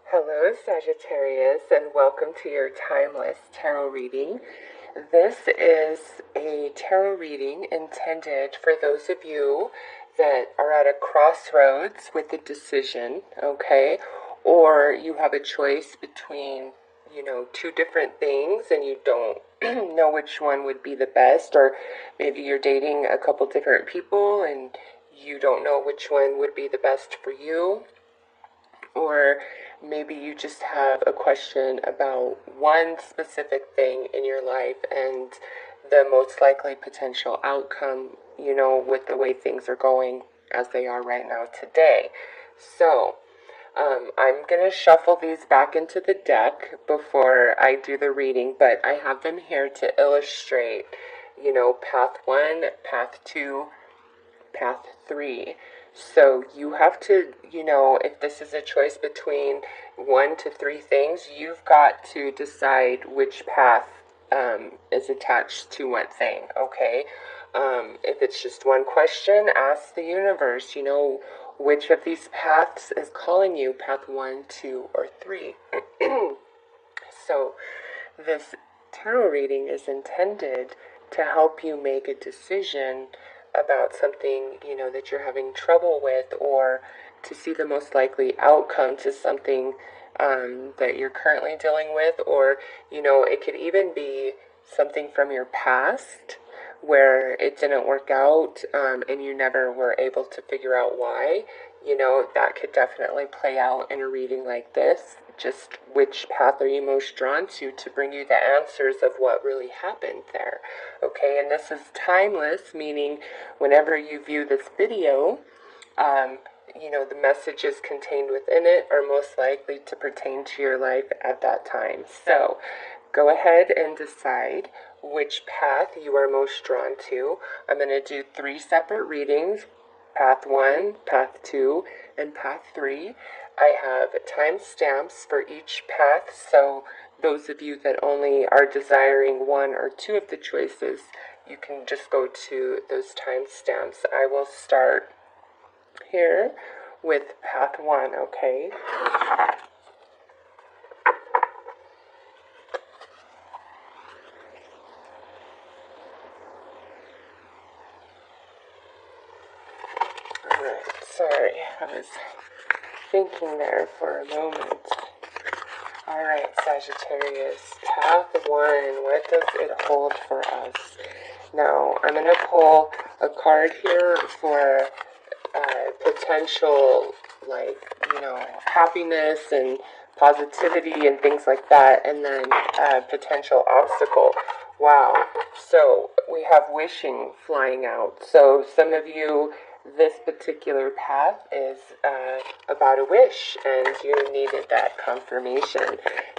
Hello, Sagittarius, and welcome to your Timeless Tarot reading. This is a tarot reading intended for those of you that are at a crossroads with a decision, okay? Or you have a choice between, two different things and you don't know which one would be the best, or maybe you're dating a couple different people and you don't know which one would be the best for you. Or maybe you just have a question about one specific thing in your life and the most likely potential outcome, with the way things are going as they are right now today. So, I'm going to shuffle these back into the deck before I do the reading, but I have them here to illustrate, path 1, path 2, path 3. So you have to, if this is a choice between 1 to 3 things, you've got to decide which path is attached to what thing, okay? If it's just one question, ask the universe, which of these paths is calling you, path 1, 2, or 3. So this tarot reading is intended to help you make a decision about something, that you're having trouble with, or to see the most likely outcome to something that you're currently dealing with, or, it could even be something from your past where it didn't work out and you never were able to figure out why. That could definitely play out in a reading like this. Just which path are you most drawn to bring you the answers of what really happened there. Okay, and this is timeless, meaning whenever you view this video, the messages contained within it are most likely to pertain to your life at that time. So go ahead and decide which path you are most drawn to. I'm going to do 3 separate readings. Path 1, Path 2, and Path 3. I have timestamps for each path, so those of you that only are desiring 1 or 2 of the choices, you can just go to those timestamps. I will start here with Path 1, okay? Alright, sorry, I was thinking there for a moment. Alright, Sagittarius, path 1, what does it hold for us? Now, I'm going to pull a card here for potential, happiness and positivity and things like that, and then potential obstacle. Wow, so we have wishing flying out. So some of you, this particular path is about a wish, and you needed that confirmation.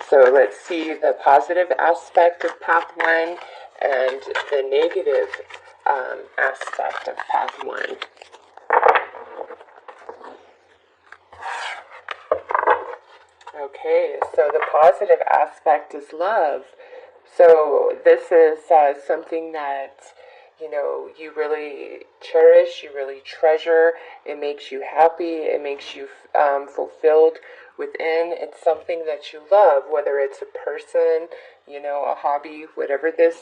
So let's see the positive aspect of path 1 and the negative aspect of path 1. Okay, so the positive aspect is love. So this is something that, you really cherish, you really treasure. It makes you happy, it makes you fulfilled within. It's something that you love, whether it's a person, a hobby, whatever this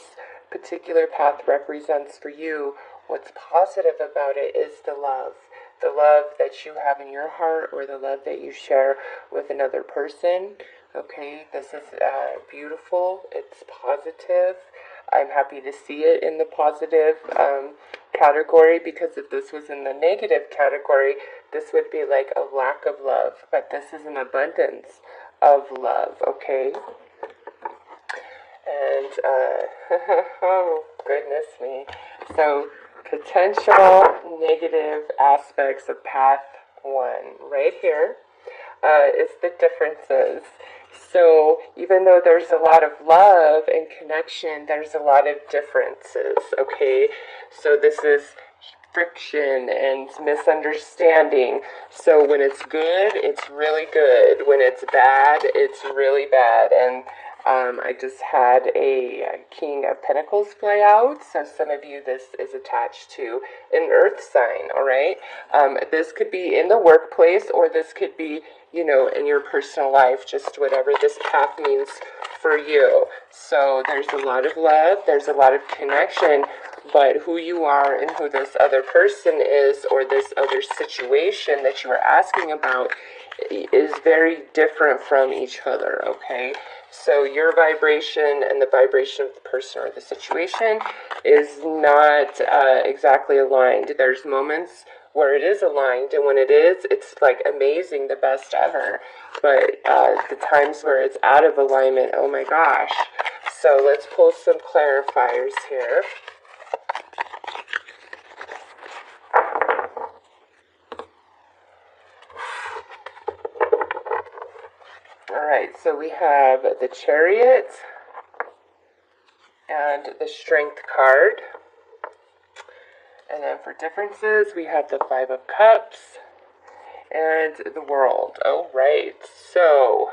particular path represents for you. What's positive about it is the love. The love that you have in your heart, or the love that you share with another person. Okay, this is beautiful. It's positive. I'm happy to see it in the positive category, because if this was in the negative category, this would be like a lack of love. But this is an abundance of love, okay? And, oh, goodness me. So, potential negative aspects of path 1 right here is the differences. So even though there's a lot of love and connection, there's a lot of differences, okay? So this is friction and misunderstanding. So when it's good, it's really good. When it's bad, it's really bad. And I just had a King of Pentacles play out, so some of you this is attached to an earth sign, all right? This could be in the workplace, or this could be, you know, in your personal life, just whatever this path means for you. So there's a lot of love, there's a lot of connection, but who you are and who this other person is, or this other situation that you are asking about, is very different from each other, okay? So your vibration and the vibration of the person or the situation is not exactly aligned. There's moments where it is aligned, and when it is, it's like amazing, the best ever. But the times where it's out of alignment, oh my gosh. So let's pull some clarifiers here. Alright, so we have the Chariot and the Strength card. And then for differences, we have the Five of Cups and the World. Alright, so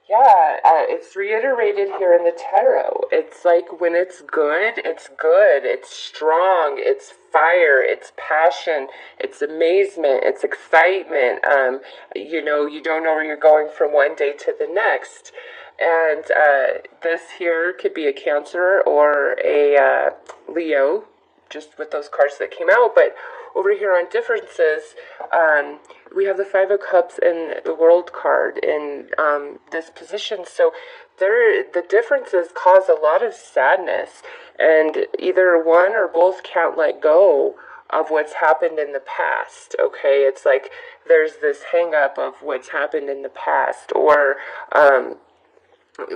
yeah, it's reiterated here in the tarot. It's like when it's good, it's strong, it's fire, it's passion, it's amazement, it's excitement. You know, you don't know where you're going from one day to the next. And this here could be a Cancer or a Leo, just with those cards that came out. But over here on differences, we have the Five of Cups and the World card in this position. So the differences cause a lot of sadness, and either one or both can't let go of what's happened in the past, okay? It's like there's this hang up of what's happened in the past, or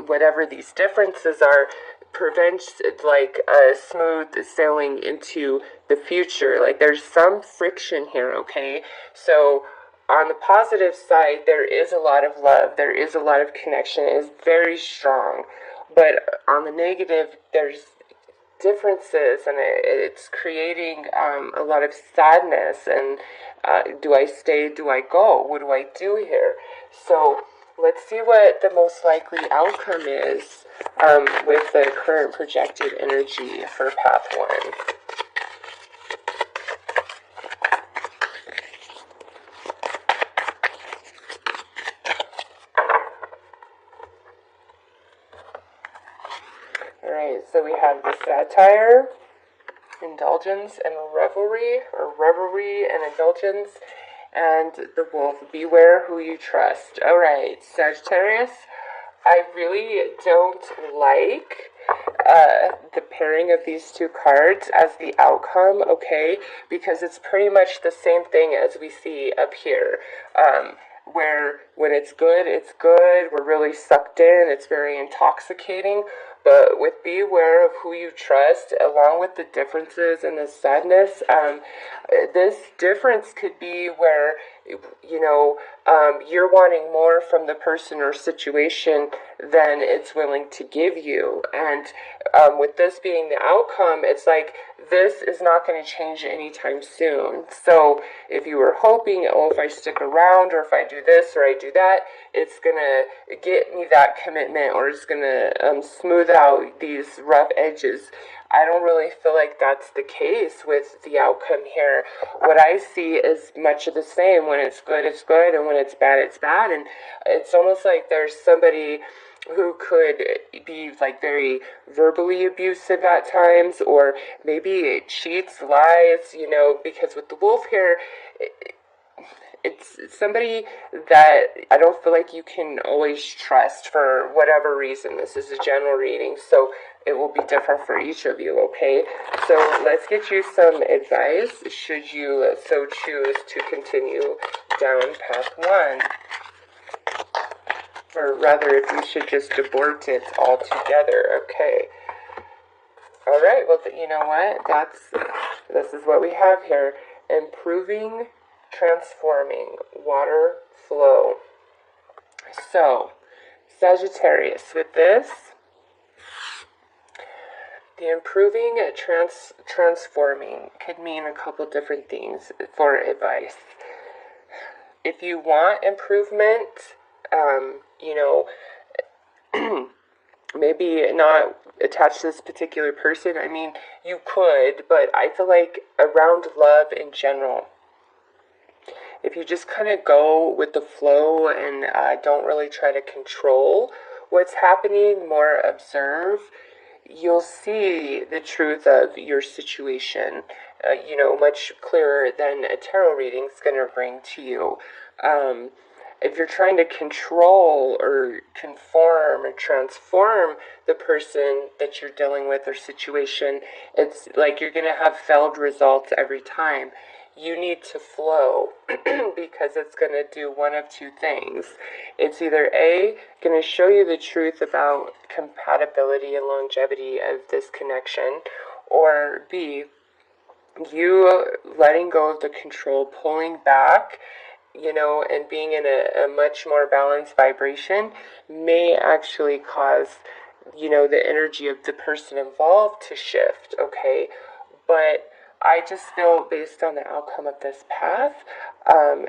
whatever these differences are, prevents like a smooth sailing into the future. Like there's some friction here, okay? So on the positive side, there is a lot of love, there is a lot of connection, it is very strong. But on the negative, there's differences, and it's creating a lot of sadness, and do I stay, do I go, what do I do here? So let's see what the most likely outcome is with the current projected energy for path 1. Alright, so we have the Satire, Indulgence and Revelry, or Revelry and Indulgence, and the Wolf, Beware who you trust. Alright, Sagittarius, I really don't like the pairing of these two cards as the outcome, okay? Because it's pretty much the same thing as we see up here. Where when it's good, we're really sucked in, it's very intoxicating. But with beware of who you trust, along with the differences and the sadness, this difference could be where, you know, you're wanting more from the person or situation than it's willing to give you. And with this being the outcome, it's like this is not going to change anytime soon. So if you were hoping, oh, if I stick around, or if I do this or I do that, it's going to get me that commitment, or it's going to smooth out these rough edges. I don't really feel like that's the case with the outcome here. What I see is much of the same. When it's good, and when it's bad, it's bad. And it's almost like there's somebody who could be like very verbally abusive at times, or maybe cheats, lies, you know, because with the wolf here, it's somebody that I don't feel like you can always trust for whatever reason. This is a general reading, so it will be different for each of you, okay? So let's get you some advice should you so choose to continue down path 1. Or rather, if you should just abort it altogether, okay? Alright, well, you know what? This is what we have here. Improving, transforming, water flow. So, Sagittarius, with this, the improving, transforming could mean a couple different things for advice. If you want improvement, you know, maybe not attached to this particular person. I mean, you could, but I feel like around love in general, if you just kind of go with the flow and don't really try to control what's happening, more observe, you'll see the truth of your situation, much clearer than a tarot reading is going to bring to you. If you're trying to control or conform or transform the person that you're dealing with or situation, it's like you're going to have failed results every time. You need to flow because it's going to do one of two things. It's either A, going to show you the truth about compatibility and longevity of this connection, or B, you letting go of the control, pulling back, and being in a much more balanced vibration may actually cause, the energy of the person involved to shift, okay? But I just feel based on the outcome of this path,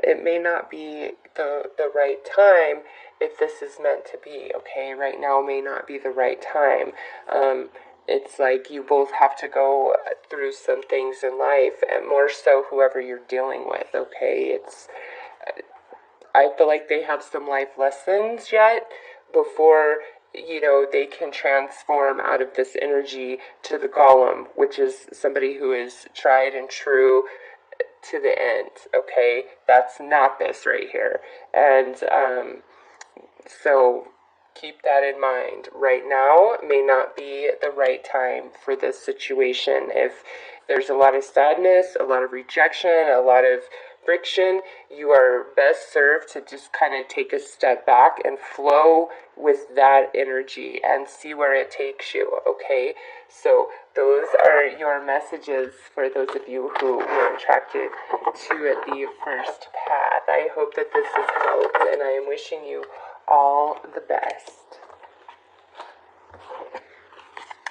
it may not be the right time if this is meant to be, okay? Right now may not be the right time. It's like you both have to go through some things in life, and more so whoever you're dealing with, okay? I feel like they have some life lessons yet before, they can transform out of this energy to the golem, which is somebody who is tried and true to the end, okay? That's not this right here. And so keep that in mind. Right now may not be the right time for this situation. If there's a lot of sadness, a lot of rejection, a lot of friction, you are best served to just kind of take a step back and flow with that energy and see where it takes you, okay? So those are your messages for those of you who were attracted to the first path. I hope that this has helped, and I am wishing you all the best.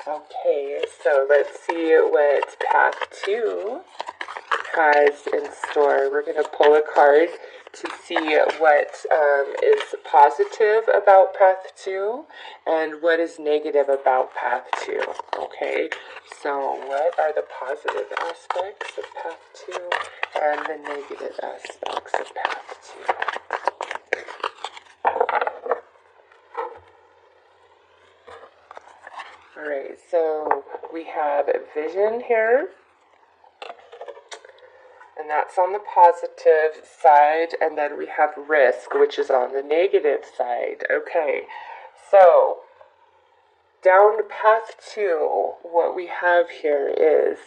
Okay, so let's see what path 2 has in store. We're going to pull a card to see what is positive about path 2 and what is negative about path 2. Okay, so what are the positive aspects of path 2 and the negative aspects of path 2? Alright, so we have vision here, and that's on the positive side, and then we have risk, which is on the negative side. Okay, so down to path 2, what we have here is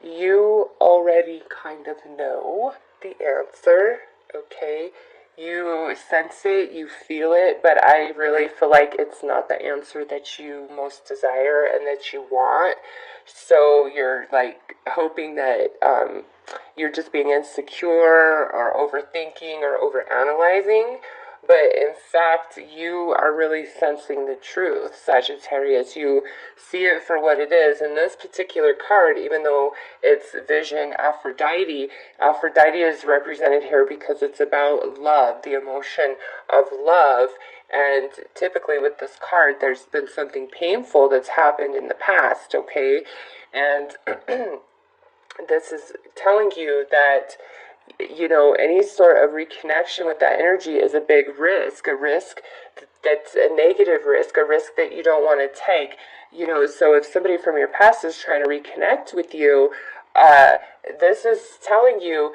you already kind of know the answer, okay? You sense it, you feel it, but I really feel like it's not the answer that you most desire and that you want. So you're like hoping that you're just being insecure or overthinking or overanalyzing. But in fact, you are really sensing the truth, Sagittarius. You see it for what it is. In this particular card, even though it's vision Aphrodite, Aphrodite is represented here because it's about love, the emotion of love. And typically with this card, there's been something painful that's happened in the past, okay? And this is telling you that any sort of reconnection with that energy is a big risk, a risk that's a negative risk, a risk that you don't want to take. So if somebody from your past is trying to reconnect with you, this is telling you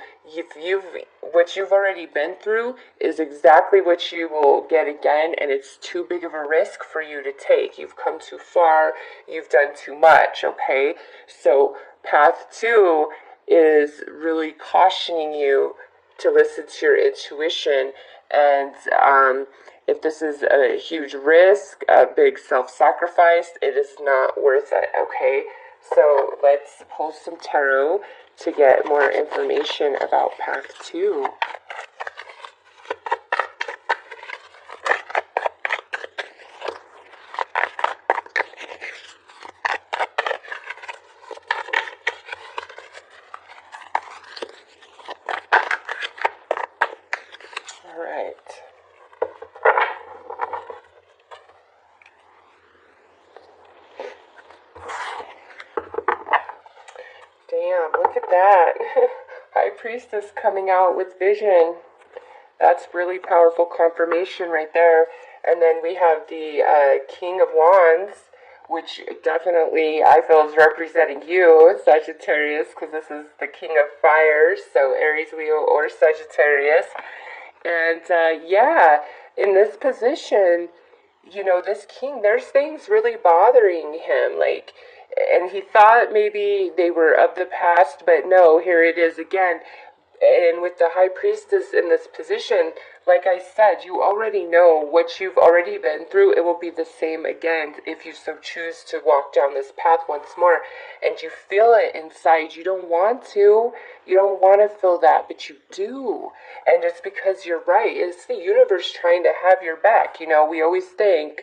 what you've already been through is exactly what you will get again, and it's too big of a risk for you to take. You've come too far, you've done too much, okay? So path 2 is really cautioning you to listen to your intuition, and if this is a huge risk, a big self-sacrifice, it is not worth it, okay? So let's pull some tarot to get more information about path 2. look at that. High Priestess coming out with vision. That's really powerful confirmation right there. And then we have the King of Wands, which definitely I feel is representing you, Sagittarius, because this is the King of Fires, so Aries, Leo, or Sagittarius. And yeah, in this position, you know, this king, there's things really bothering him, like, and he thought maybe they were of the past, but no, here it is again. And with the High Priestess in this position, like I said, you already know what you've already been through. It will be the same again if you so choose to walk down this path once more. And you feel it inside. You don't want to. You don't want to feel that, but you do. And it's because you're right. It's the universe trying to have your back. You know, we always think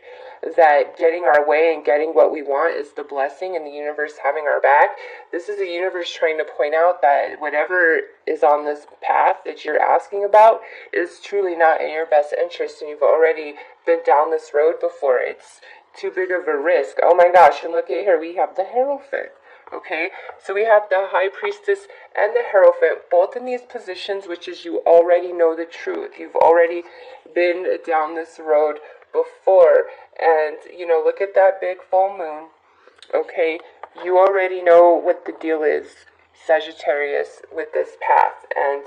that getting our way and getting what we want is the blessing and the universe having our back. This is the universe trying to point out that whatever is on this path that you're asking about is truly not in your best interest, and you've already been down this road before. It's too big of a risk. Oh my gosh, and look at here, we have the Hierophant. Okay, so we have the High Priestess and the Hierophant, both in these positions, which is you already know the truth. You've already been down this road before. And, you know, look at that big full moon. Okay, you already know what the deal is, Sagittarius, with this path. And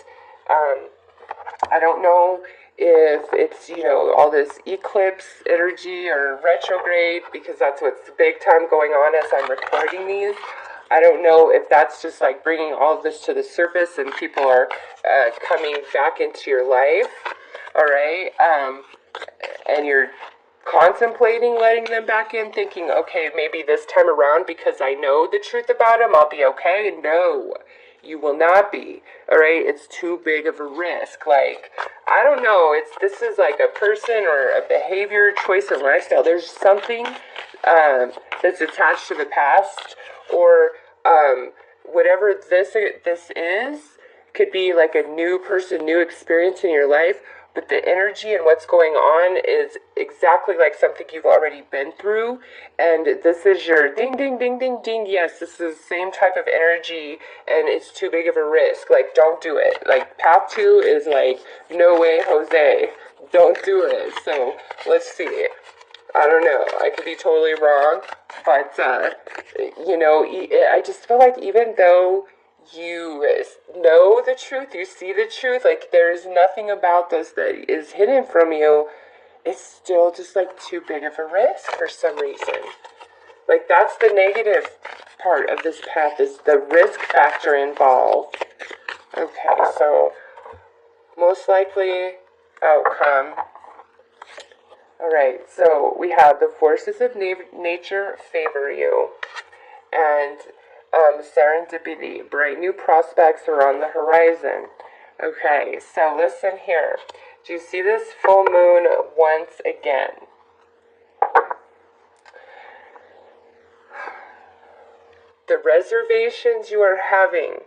I don't know if it's, you know, all this eclipse energy or retrograde, because that's what's big time going on as I'm recording these. I don't know if that's just like bringing all of this to the surface and people are coming back into your life, all right? And you're contemplating letting them back in, thinking, okay, maybe this time around, because I know the truth about them, I'll be okay. No, you will not be, all right? It's too big of a risk. Like, I don't know, this is like a person or a behavior, choice, and lifestyle. There's something that's attached to the past, or whatever this is, could be like a new person, new experience in your life. But the energy and what's going on is exactly like something you've already been through. And this is your ding, ding, ding, ding, ding. Yes, this is the same type of energy, and it's too big of a risk. Like, don't do it. Like, path 2 is like, no way, Jose. Don't do it. So, let's see. I don't know. I could be totally wrong. But, you know, I just feel like even though you know the truth, you see the truth, like there's nothing about this that is hidden from you, it's still just like too big of a risk for some reason. Like, that's the negative part of this path, is the risk factor involved. Okay, so most likely outcome. Alright, so we have the forces of nature favor you, and serendipity, bright new prospects are on the horizon. Okay, so listen here. Do you see this full moon once again? The reservations you are having,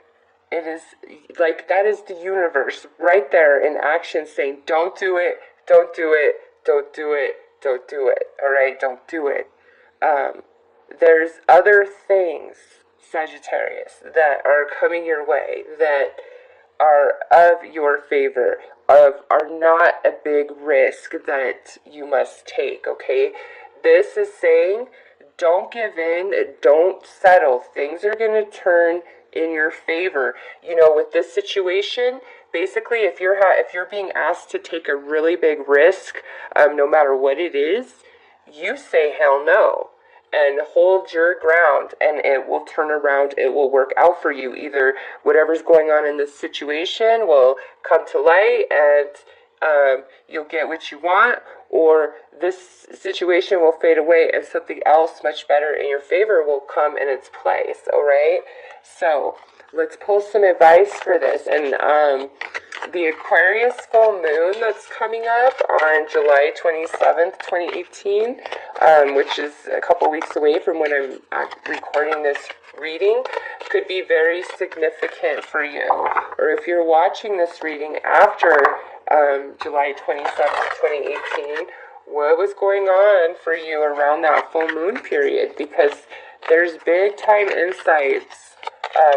it is like, that is the universe right there in action saying, don't do it, don't do it, don't do it, don't do it. Alright, don't do it. There's other things, Sagittarius, that are coming your way, that are of your favor, are not a big risk that you must take, okay? This is saying, don't give in, don't settle. Things are going to turn in your favor. You know, with this situation, basically, if you're being asked to take a really big risk, no matter what it is, you say hell no. And hold your ground, and it will turn around. It will work out for you. Either whatever's going on in this situation will come to light, and you'll get what you want, or this situation will fade away, and something else much better in your favor will come in its place. All right. So let's pull some advice for this. And the Aquarius full moon that's coming up on July 27th, 2018, which is a couple weeks away from when I'm recording this reading, could be very significant for you. Or if you're watching this reading after July 27th, 2018, what was going on for you around that full moon period? Because there's big time insights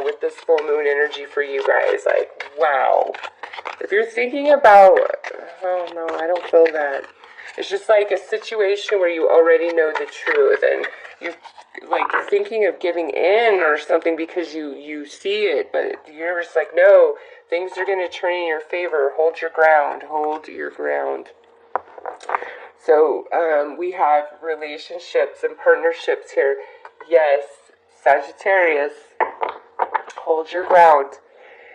with this full moon energy for you guys. Like, wow. If you're thinking about, oh no, I don't feel that. It's just like a situation where you already know the truth and you're like thinking of giving in or something because you see it, but you're just like, no, things are going to turn in your favor. Hold your ground. Hold your ground. So we have relationships and partnerships here. Yes, Sagittarius, hold your ground.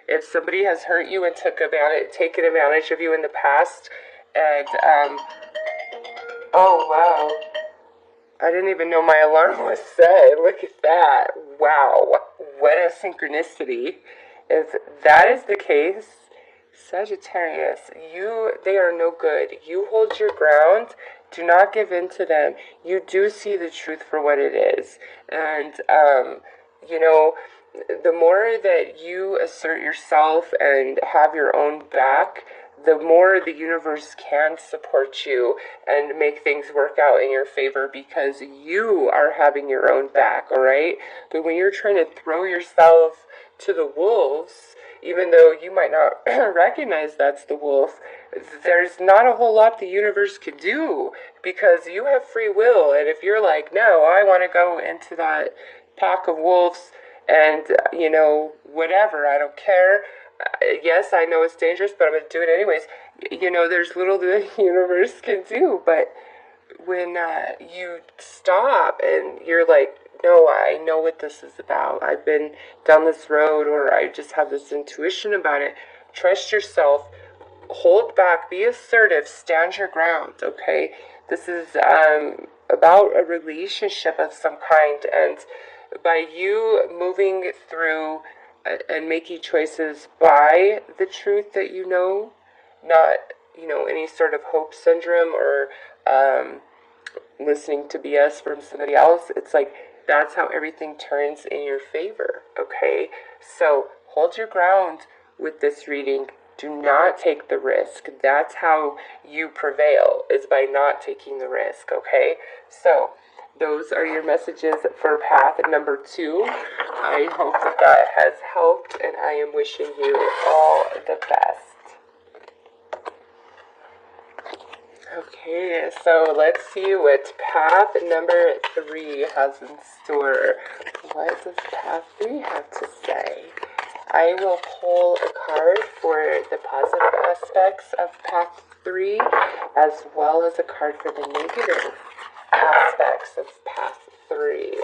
If somebody has hurt you and taken advantage of you in the past, and oh wow, I didn't even know my alarm was set. Look at that. Wow, what a synchronicity. If that is the case, Sagittarius, they are no good. You hold your ground. Do not give in to them. You do see the truth for what it is. And, you know, the more that you assert yourself and have your own back, the more the universe can support you and make things work out in your favor because you are having your own back, all right? But when you're trying to throw yourself to the wolves, even though you might not recognize that's the wolf, there's not a whole lot the universe could do because you have free will. And if you're like, no, I want to go into that pack of wolves and, you know, whatever, I don't care. Yes, I know it's dangerous, but I'm going to do it anyways. You know, there's little the universe can do, but when you stop and you're like, no, I know what this is about. I've been down this road, or I just have this intuition about it. Trust yourself. Hold back. Be assertive. Stand your ground, okay? This is about a relationship of some kind, and by you moving through and making choices by the truth that you know, not, you know, any sort of hope syndrome or listening to BS from somebody else. It's like that's how everything turns in your favor, okay? So hold your ground with this reading. Do not take the risk. That's how you prevail, is by not taking the risk, okay? So those are your messages for path number 2. I hope that has helped, and I am wishing you all the best. Okay, so let's see what path number 3 has in store. What does path 3 have to say? I will pull a card for the positive aspects of path 3, as well as a card for the negative aspects of path 3.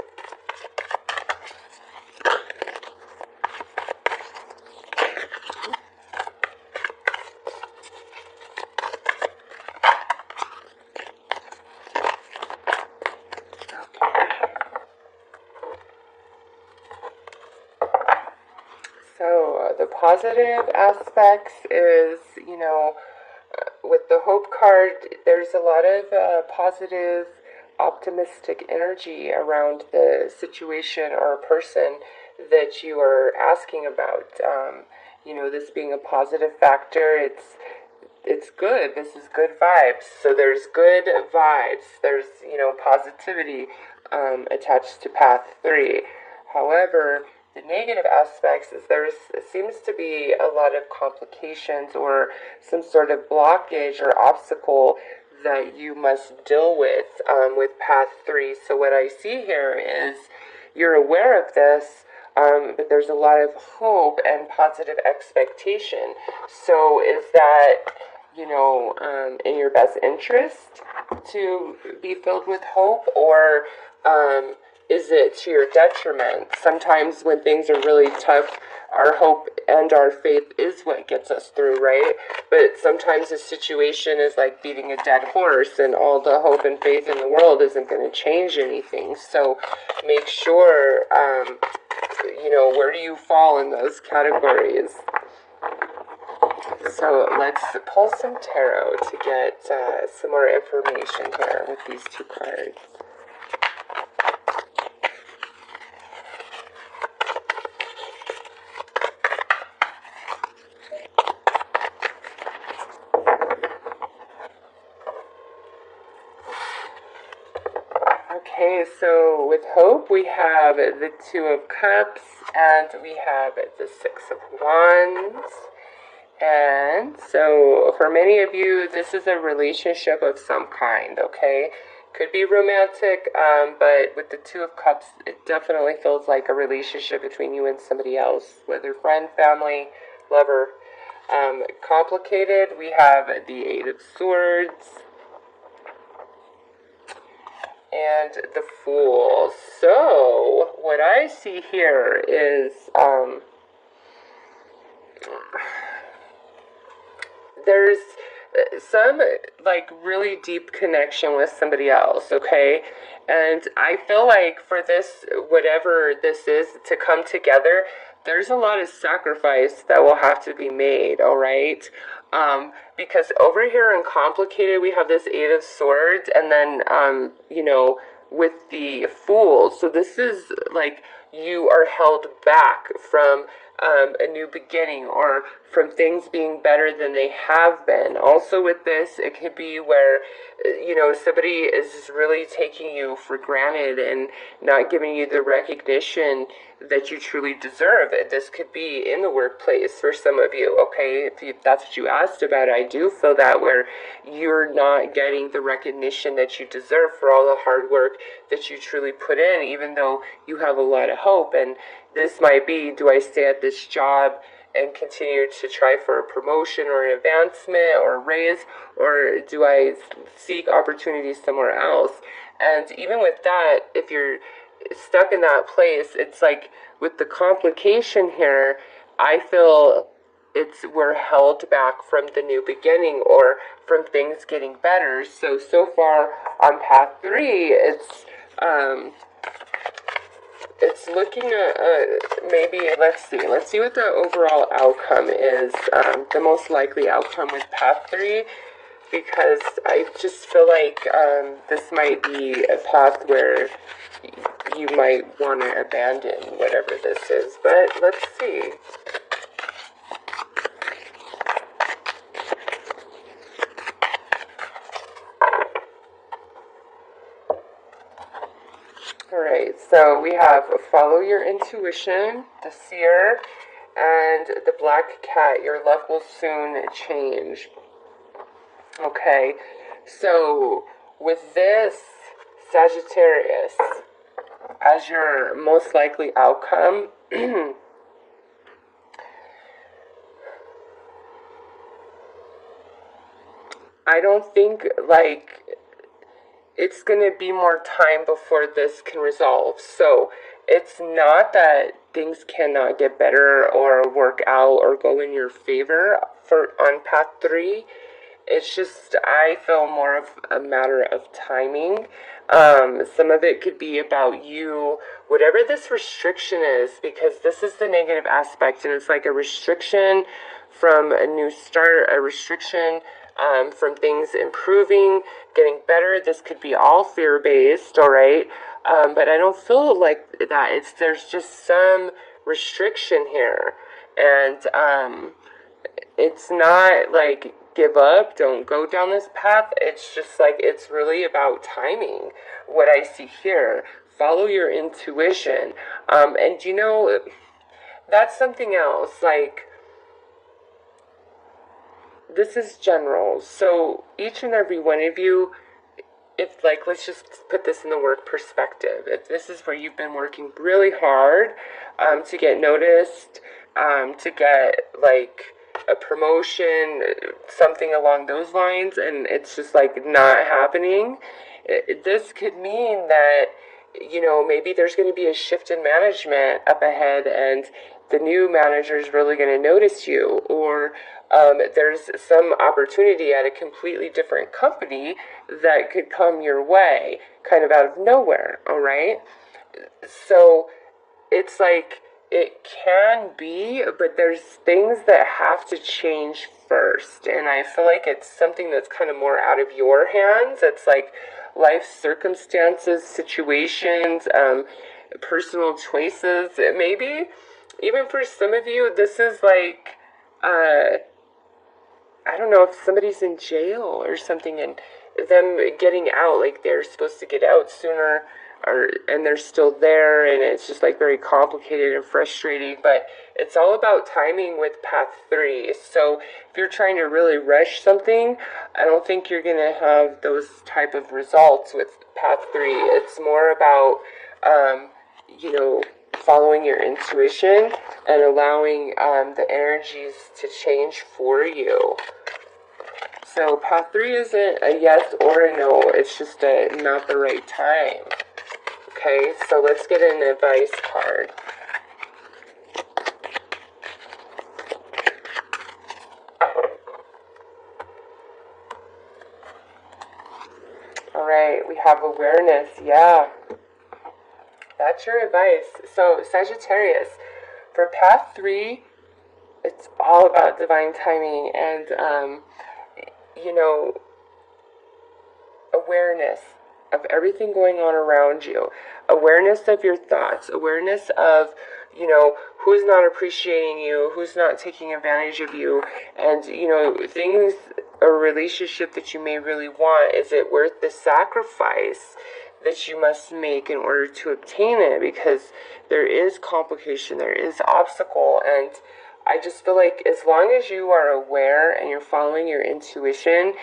So the positive aspects is, you know, with the hope card, there's a lot of positive, optimistic energy around the situation or person that you are asking about. You know, this being a positive factor, it's good. This is good vibes. So there's good vibes. There's, you know, positivity attached to path 3. However, the negative aspects is there seems to be a lot of complications or some sort of blockage or obstacle that you must deal with path 3. So what I see here is you're aware of this, but there's a lot of hope and positive expectation. So is that, you know, in your best interest to be filled with hope, or is it to your detriment? Sometimes when things are really tough, our hope and our faith is what gets us through, right? But sometimes a situation is like beating a dead horse, and all the hope and faith in the world isn't going to change anything. So make sure, you know, where do you fall in those categories? So let's pull some tarot to get some more information here with these 2 cards. Okay, so with hope, we have the 2 of Cups, And we have the Six of Wands. And so for many of you, this is a relationship of some kind, okay? Could be romantic, but with the Two of Cups, it definitely feels like a relationship between you and somebody else, whether friend, family, lover. Complicated, we have the Eight of Swords and the Fool. So what I see here is there's some like really deep connection with somebody else, okay? And I feel like for this, whatever this is, to come together, there's a lot of sacrifice that will have to be made, all right? Because over here in Complicated, we have this Eight of Swords, and then, with the Fool. So this is like you are held back from a new beginning or from things being better than they have been. Also with this, it could be where, somebody is really taking you for granted and not giving you the recognition that you truly deserve. This could be in the workplace for some of you, okay? If that's what you asked about, I do feel that where you're not getting the recognition that you deserve for all the hard work that you truly put in, even though you have a lot of hope. And this might be, do I stay at this job and continue to try for a promotion or an advancement or a raise, or do I seek opportunities somewhere else? And even with that, if you're stuck in that place, it's like with the complication here, I feel we're held back from the new beginning or from things getting better. So far on path 3, it's looking at maybe, let's see what the overall outcome is, the most likely outcome with path 3, because I just feel like this might be a path where you might want to abandon whatever this is, but let's see. Alright, so we have follow your intuition, the Seer, and the Black Cat. Your luck will soon change. Okay, so with this, Sagittarius, as your most likely outcome, I don't think, like, it's going to be more time before this can resolve. So it's not that things cannot get better or work out or go in your favor on path 3. It's just, I feel more of a matter of timing. Some of it could be about you, whatever this restriction is, because this is the negative aspect, and it's like a restriction from a new start, a restriction from things improving, getting better. This could be all fear-based, all right? But I don't feel like that. There's just some restriction here. And it's not like give up, don't go down this path. It's just like it's really about timing, what I see here. Follow your intuition. And that's something else. Like, this is general, so each and every one of you, if, like, let's just put this in the work perspective. If this is where you've been working really hard to get noticed, to get, like, a promotion, something along those lines, and it's just, like, not happening, this could mean that, maybe there's going to be a shift in management up ahead, and the new manager is really going to notice you, or there's some opportunity at a completely different company that could come your way, kind of out of nowhere, all right? So it's like, it can be, but there's things that have to change first, and I feel like it's something that's kind of more out of your hands. It's like life circumstances, situations, personal choices, maybe. Even for some of you, this is like, I don't know, if somebody's in jail or something and them getting out, like they're supposed to get out sooner and they're still there, and it's just like very complicated and frustrating. But it's all about timing with path 3. So if you're trying to really rush something, I don't think you're gonna have those type of results with path 3. It's more about you know, following your intuition and allowing the energies to change for you. So path 3 isn't a yes or a no, it's just not the right time. Okay, so let's get an advice card. Alright, we have awareness. Yeah, that's your advice. So Sagittarius, for path 3, it's all about divine timing and, you know, awareness of everything going on around you, awareness of your thoughts, awareness of, you know, who's not appreciating you, who's not taking advantage of you, and, you know, things, a relationship that you may really want, is it worth the sacrifice that you must make in order to obtain it? Because there is complication, there is obstacle, and I just feel like as long as you are aware and you're following your intuition,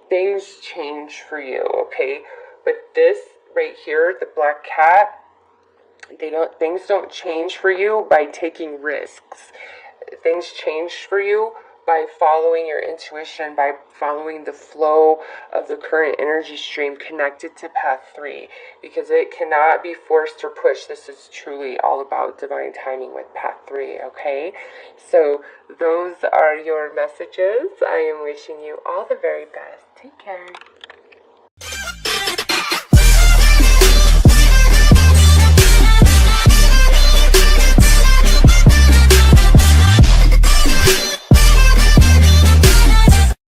things change for you, okay? But this right here, the black cat, things don't change for you by taking risks. Things change for you by following your intuition, by following the flow of the current energy stream connected to path 3, because it cannot be forced or pushed. This is truly all about divine timing with path 3, okay? So those are your messages. I am wishing you all the very best. Take care.